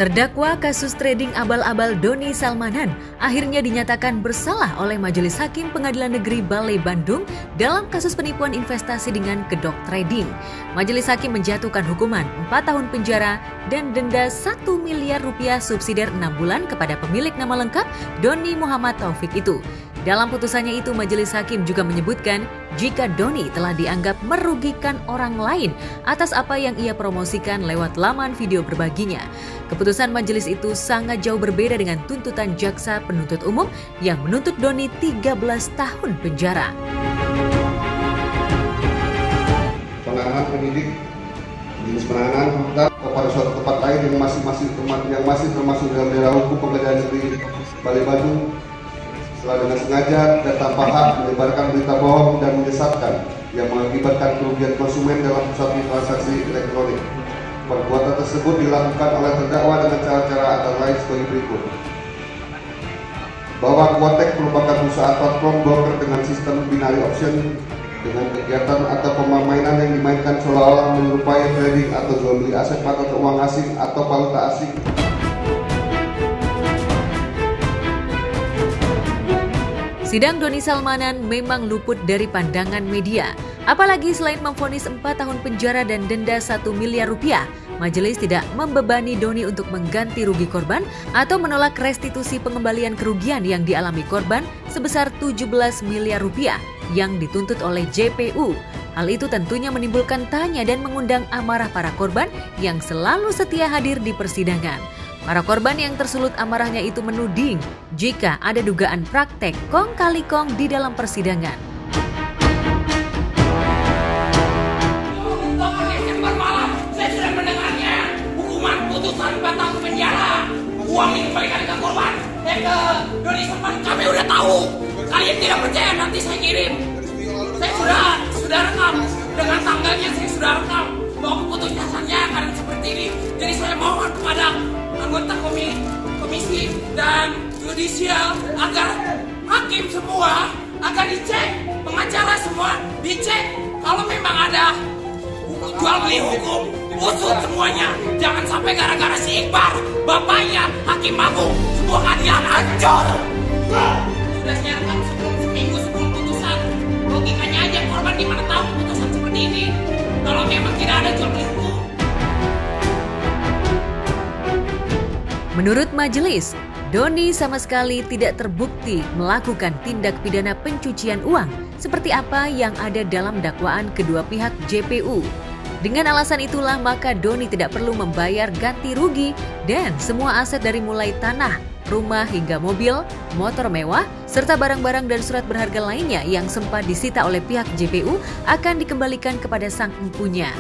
Terdakwa kasus trading abal-abal Doni Salmanan akhirnya dinyatakan bersalah oleh Majelis Hakim Pengadilan Negeri Balai Bandung dalam kasus penipuan investasi dengan kedok trading. Majelis Hakim menjatuhkan hukuman 4 tahun penjara dan denda 1 miliar rupiah subsidiar 6 bulan kepada pemilik nama lengkap Doni Muhammad Taufik itu. Dalam putusannya itu, Majelis Hakim juga menyebutkan jika Doni telah dianggap merugikan orang lain atas apa yang ia promosikan lewat laman video berbaginya. Keputusan majelis itu sangat jauh berbeda dengan tuntutan jaksa penuntut umum yang menuntut Doni 13 tahun penjara. Penanganan penyidik jenis penanganan kepada suatu tempat lain yang masih termasuk dalam daerah hukum Pengadilan Negeri Balai Bandung setelah dengan sengaja dan tanpa hak menyebarkan berita bohong dan menyesatkan yang mengakibatkan kerugian konsumen dalam suatu transaksi elektronik. Perbuatan tersebut dilakukan oleh terdakwa dengan cara-cara antara lain sebagai berikut. Bahwa Quotek merupakan perusahaan platform broker dengan sistem binary option dengan kegiatan atau permainan yang dimainkan seolah-olah menyerupai trading atau jual beli aset mata uang asing atau valuta asing. Sidang Doni Salmanan memang luput dari pandangan media. Apalagi selain memvonis 4 tahun penjara dan denda 1 miliar rupiah, majelis tidak membebani Doni untuk mengganti rugi korban atau menolak restitusi pengembalian kerugian yang dialami korban sebesar 17 miliar rupiah yang dituntut oleh JPU. Hal itu tentunya menimbulkan tanya dan mengundang amarah para korban yang selalu setia hadir di persidangan. Para korban yang tersulut amarahnya itu menuding jika ada dugaan praktek kong kali kong di dalam persidangan. Desember malam, saya sudah mendengarnya. Hukuman putusan 4 tahun penjara. Uang ini dikembalikan ke korban. Ke Doni Salmanan kami udah tahu. Kalian tidak percaya, nanti saya kirim. Saya sudah rekam. Dengan tanggalnya saya sudah rekam. Bahwa keputusannya akan seperti ini. Jadi saya mohon kepada anggota komisi dan judisial agar hakim semua agar dicek, pengacara semua dicek kalau memang ada jual beli hukum, usut semuanya. Jangan sampai gara-gara si Iqbal, bapaknya hakim agung, sebuah keadilan hancur. Sudah saya rekam seminggu sebelum putusan. Logikanya aja korban gimana tahu putusan seperti ini kalau memang tidak ada jual beli hukum. Menurut majelis, Doni sama sekali tidak terbukti melakukan tindak pidana pencucian uang seperti apa yang ada dalam dakwaan kedua pihak JPU. Dengan alasan itulah maka Doni tidak perlu membayar ganti rugi dan semua aset dari mulai tanah, rumah hingga mobil, motor mewah, serta barang-barang dan surat berharga lainnya yang sempat disita oleh pihak JPU akan dikembalikan kepada sang empunya.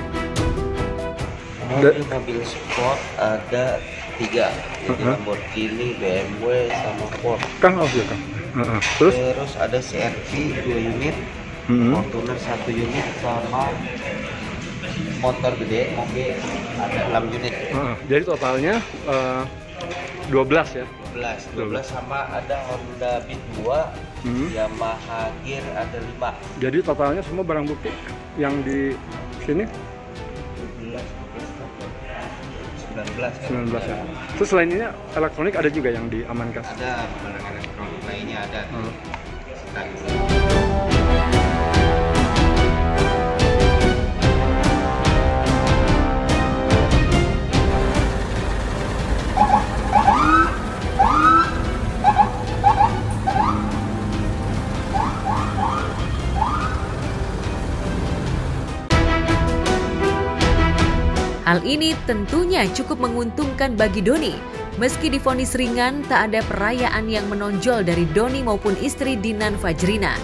Mobil sport ada 3, jadi Lamborghini, BMW, sama Ford. Kang, ya Kang. Terus ada CR-V 2 unit, Fortuner 1 unit, sama motor gede, mobil ada 6 unit. Jadi totalnya 12 ya? 12 sama ada Honda Beat 2, Yamaha Gear ada 5. Jadi totalnya semua barang bukti yang di sini? 19 ya. Terus selain ini elektronik ada juga yang diamankan? Ada barang elektronik lainnya ada. Hal ini tentunya cukup menguntungkan bagi Doni. Meski divonis ringan, tak ada perayaan yang menonjol dari Doni maupun istri Dinan Fajrina.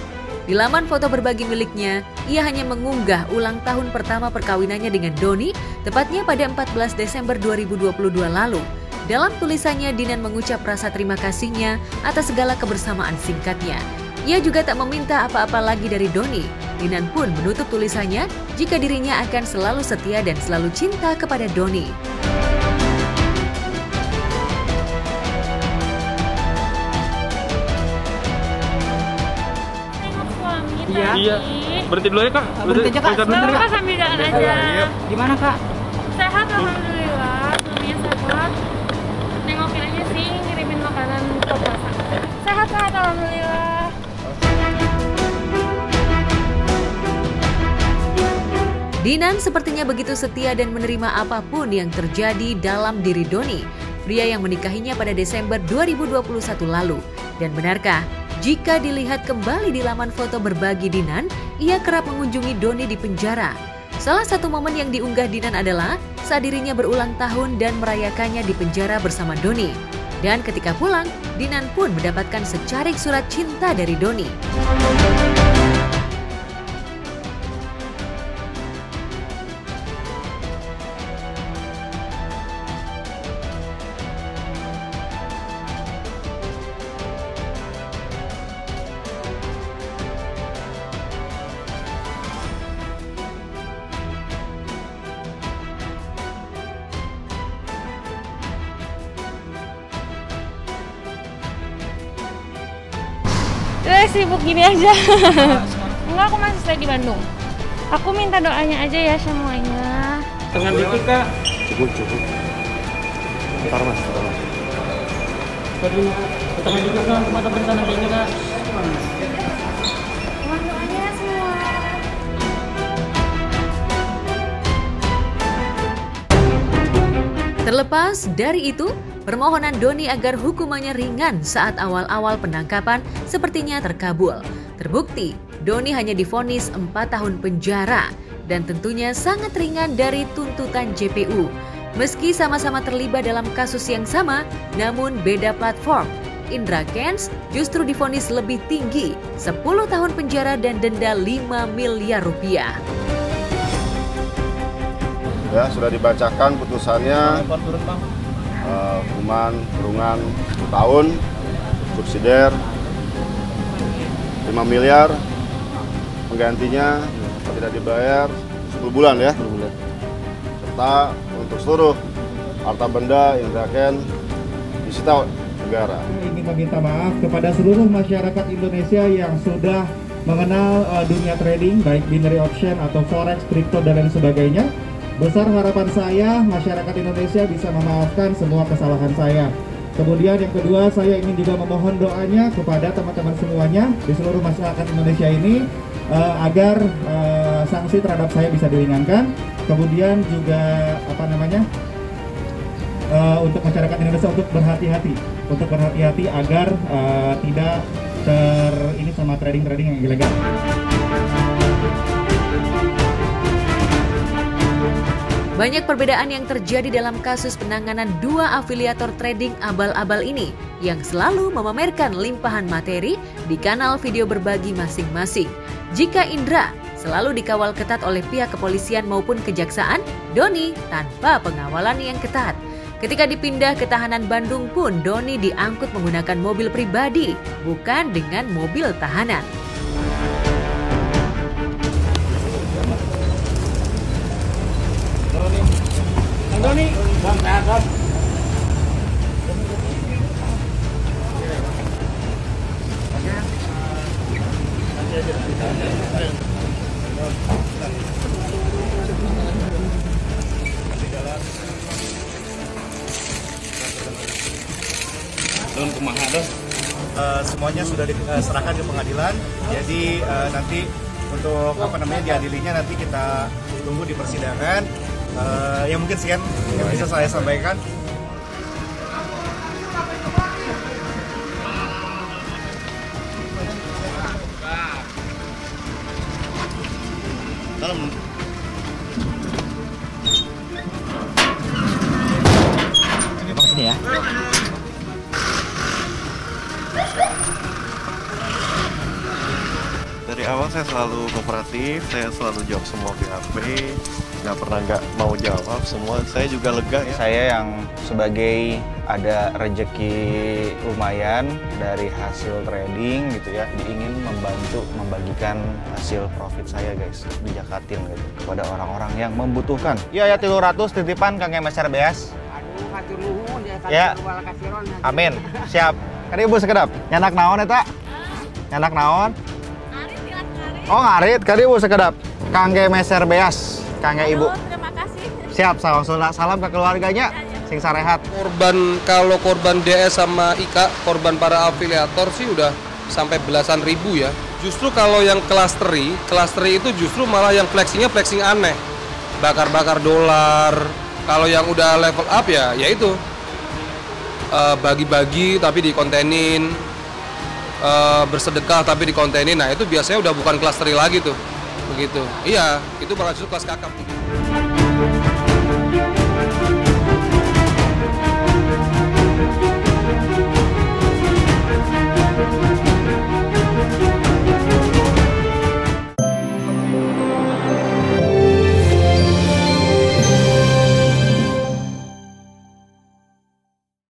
Di laman foto berbagi miliknya, ia hanya mengunggah ulang tahun pertama perkawinannya dengan Doni, tepatnya pada 14 Desember 2022 lalu. Dalam tulisannya, Dinan mengucap rasa terima kasihnya atas segala kebersamaan singkatnya. Ia juga tak meminta apa-apa lagi dari Doni. Dinan pun menutup tulisannya jika dirinya akan selalu setia dan selalu cinta kepada Doni. Iya. Berhenti dulu ya Kak. Berhenti aja Kak. Kak sambil jalan aja. Gimana Kak? Sehat alhamdulillah, suaminya sehat. makanan buka puasa. Sehat-sehat alhamdulillah. Dinan sepertinya begitu setia dan menerima apapun yang terjadi dalam diri Doni, pria yang menikahinya pada Desember 2021 lalu. Dan benarkah jika dilihat kembali di laman foto berbagi Dinan, ia kerap mengunjungi Doni di penjara? Salah satu momen yang diunggah Dinan adalah saat dirinya berulang tahun dan merayakannya di penjara bersama Doni. Dan ketika pulang, Dinan pun mendapatkan secarik surat cinta dari Doni. Sibuk gini aja. Enggak, aku masih stay di Bandung. Aku minta doanya aja ya semuanya. Dengan dikit kak. Cukup. Ntar mas. Ketemu juga kak, mata bencana kayaknya kak. Mohon doanya semua. Terlepas dari itu, permohonan Doni agar hukumannya ringan saat awal-awal penangkapan sepertinya terkabul. Terbukti, Doni hanya divonis 4 tahun penjara dan tentunya sangat ringan dari tuntutan JPU. Meski sama-sama terlibat dalam kasus yang sama, namun beda platform. Indra Kents justru divonis lebih tinggi, 10 tahun penjara dan denda 5 miliar rupiah. Ya, sudah dibacakan putusannya. Hukuman kurungan 10 tahun, subsidiar 5 miliar, penggantinya tidak dibayar 10 bulan ya. 10 bulan. Serta untuk seluruh harta benda yang akan disita negara. Ingin meminta maaf kepada seluruh masyarakat Indonesia yang sudah mengenal dunia trading, baik binary option atau forex, crypto dan lain sebagainya. Besar harapan saya masyarakat Indonesia bisa memaafkan semua kesalahan saya. Kemudian yang kedua, saya ingin juga memohon doanya kepada teman-teman semuanya di seluruh masyarakat Indonesia ini agar sanksi terhadap saya bisa diringankan. Kemudian juga untuk masyarakat Indonesia untuk berhati-hati agar tidak ini sama trading yang ilegal. Banyak perbedaan yang terjadi dalam kasus penanganan dua afiliator trading abal-abal ini yang selalu memamerkan limpahan materi di kanal video berbagi masing-masing. Jika Indra selalu dikawal ketat oleh pihak kepolisian maupun kejaksaan, Doni tanpa pengawalan yang ketat. Ketika dipindah ke tahanan Bandung pun Doni diangkut menggunakan mobil pribadi, bukan dengan mobil tahanan. Doni, Bang, sehat. Don kumaha Don? Semuanya sudah diserahkan ke pengadilan. Jadi nanti untuk diadilinya nanti kita tunggu di persidangan. Yang mungkin sekian yang bisa saya sampaikan. Sini ya. Dari awal saya selalu kooperatif, saya selalu jawab semua PHP, nggak pernah nggak mau jawab semua. Saya juga lega ya. Saya yang sebagai ada rejeki lumayan dari hasil trading gitu ya, ingin membagikan hasil profit saya guys, dijakatin gitu kepada orang-orang yang membutuhkan. Iya ya 300 titipan Kang Meser Beas. Aduh, hatur nuhun ya. Amin. Siap. Kan ibu sekedap. Nyanak naon eta? Nyanak naon? Oh ngarit, kan ibu sekedap. Kang Meser Beas, Kang Ibu. Terima kasih. Siap, salam ke keluarganya. sing sarehat. Kalau korban DS sama IKA, korban para afiliator sih udah sampai belasan ribu ya. Justru kalau yang klasteri itu justru malah yang flexing aneh. Bakar-bakar dolar. Kalau yang udah level up ya itu bagi-bagi tapi dikontenin, bersedekah tapi dikontenin. Nah itu biasanya udah bukan klasteri lagi tuh, begitu. Iya, itu malah justru kelas kakap.